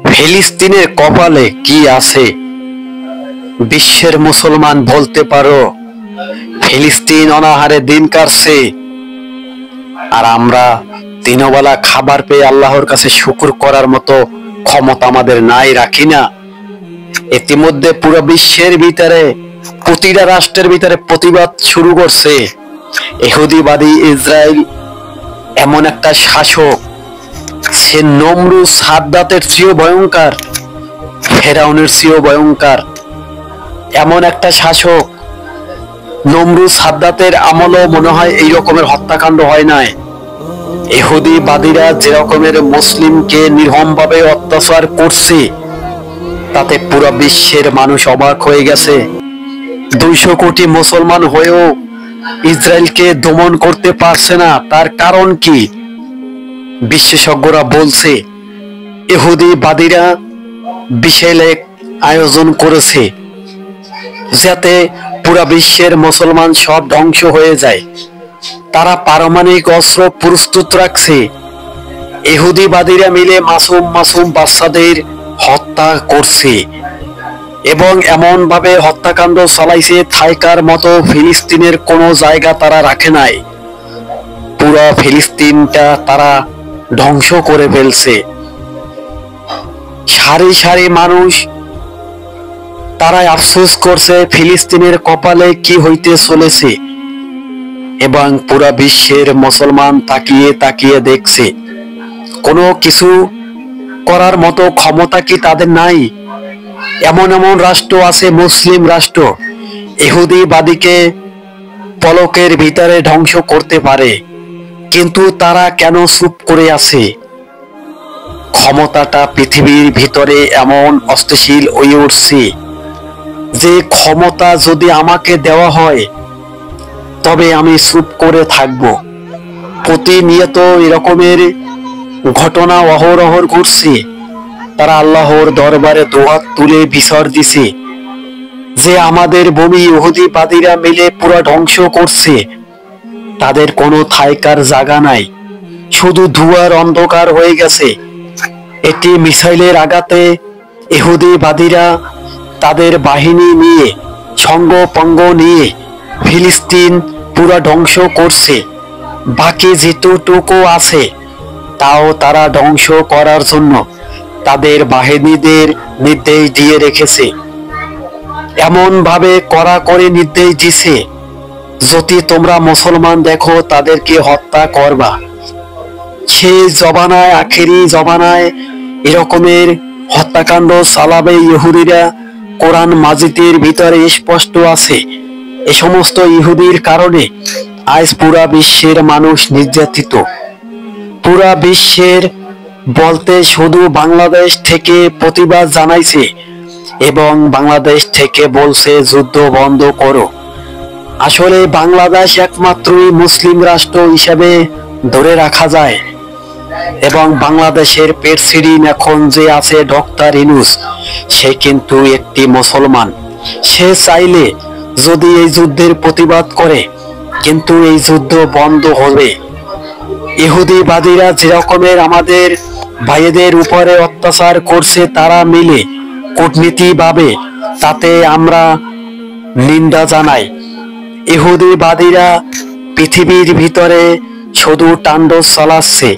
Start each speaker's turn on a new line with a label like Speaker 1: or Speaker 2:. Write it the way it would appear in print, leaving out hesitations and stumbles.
Speaker 1: ফিলিস্তিনের কপালে কি আছে? বিশ্বের মুসলমান বলতে পারো ফিলিস্তিন অনাহারে দিন কাটছে, আর আমরা দিনবেলা খাবার পেয়ে আল্লাহর কাছে শুকর করার মতো ক্ষমতা আমাদের নাই, রাখি না? ইতিমধ্যে পুরো বিশ্বের ভিতরে প্রতিটা রাষ্ট্রের ভিতরে প্রতিবাদ শুরু করছে। ইহুদিবাদী ইসরায়েল এমন একটা শাসক, সে নমরুদ সাদ্দাতের চেয়েও ভয়ঙ্কর, ফেরাউনের চেয়েও ভয়ঙ্কর। এমন একটা শাসক, নমরুদ সাদ্দাতের আমলও মনে হয় এই রকমের হত্যাকাণ্ড হয় নাই। ইহুদিবাদীরা যে রকমের মুসলিমকে নির্মমভাবে অত্যাচার করছে, তাতে পুরো বিশ্বের মানুষ অবাক হয়ে গেছে। 200 কোটি মুসলমান হয়েও ইসরায়েলকে দমন করতে পারছে না। তার কারণ কি? বিশেষজ্ঞরা বলছে ইহুদিবাদীরা বিশাল এক আয়োজন করেছে যাতে পুরা বিশ্বের মুসলমান সব ধ্বংস হয়ে যায়। তারা পারমাণবিক অস্ত্র প্রস্তুত রাখছে। ইহুদিবাদীরা মিলে মাসুম মাসুম বাচ্চাদের হত্যা করছে এবং এমন ভাবে হত্যাকাণ্ড চালাইছে, থাইকার মতো ফিলিস্তিনের কোনো জায়গা তারা রাখে নাই। পুরো ফিলিস্তিনটা তারা ধ্বংস করে ফেলছে। সারি সারি মানুষ তারা আফসোস করছে ফিলিস্তিনের কপালে কি হইতে চলেছে, এবং পুরা বিশ্বের মুসলমান তাকিয়ে তাকিয়ে দেখছে। কোনো কিছু করার মতো ক্ষমতা কি তাদের নাই? এমন এমন রাষ্ট্র আছে, মুসলিম রাষ্ট্র, ইহুদিবাদীকে পলকের ভিতরে ধ্বংস করতে পারে, কিন্তু তারা কেন চুপ করে আছে? ক্ষমতাটা পৃথিবীর ভিতরে এমন অস্থিতিশীল হয়ে উঠছে যে ক্ষমতা যদি আমাকে দেওয়া হয় তবে আমি চুপ করে থাকব। প্রতিনিয়ত এরকমের ঘটনা অহরহ ঘটছে। তারা আল্লাহর দরবারে দোহাত তুলে বিচার দিছে যে আমাদের ভূমি ইহুদিবাদীরা মিলে পুরো ধ্বংস করছে। তাদের কোনো থাইকার জায়গা নাই, শুধু ধোঁয়ার অন্ধকার হয়ে গেছে। এটি মিসাইলের আঘাতে ইহুদিবাদীরা তাদের বাহিনী নিয়ে, সঙ্গপঙ্গ নিয়ে ফিলিস্তিন পুরো ধ্বংস করছে। বাকি যেটুকু আছে তাও তারা ধ্বংস করার জন্য তাদের বাহিনীদের নির্দেশ দিয়ে রেখেছে। এমন ভাবে কড়াকড়ি নির্দেশ দিছে, যদি তোমরা মুসলমান দেখো তাদেরকে হত্যা করবা। সেই জবানায়, আখেরি জবানায় এরকমের হত্যাকাণ্ড চালাবে ইহুদিরা। কোরআন মাজিদের ভিতরে স্পষ্ট আছে। এ সমস্ত ইহুদির কারণে আজ পুরা বিশ্বের মানুষ নির্যাতিত। পুরা বিশ্বের বলতে শুধু বাংলাদেশ থেকে প্রতিবাদ জানাইছে এবং বাংলাদেশ থেকে বলছে যুদ্ধ বন্ধ করো। আসলে বাংলাদেশ একমাত্রই মুসলিম রাষ্ট্র হিসেবে ধরে রাখা যায়, এবং বাংলাদেশের প্রেসিডেন্ট এখন যে আছে ডক্টর ইউনূস, সে কিন্তু একটি মুসলমান। সে চাইলে যদি এই যুদ্ধের প্রতিবাদ করে, কিন্তু এই যুদ্ধ বন্ধ হবে। ইহুদিবাদীরা যেরকমের আমাদের ভাইদের উপরে অত্যাচার করছে, তারা মিলে কূটনীতিভাবে, তাতে আমরা নিন্দা জানাই। ইহুদিবাদীরা পৃথিবীর ভিতরে শুধু তাণ্ডব চালাচ্ছে।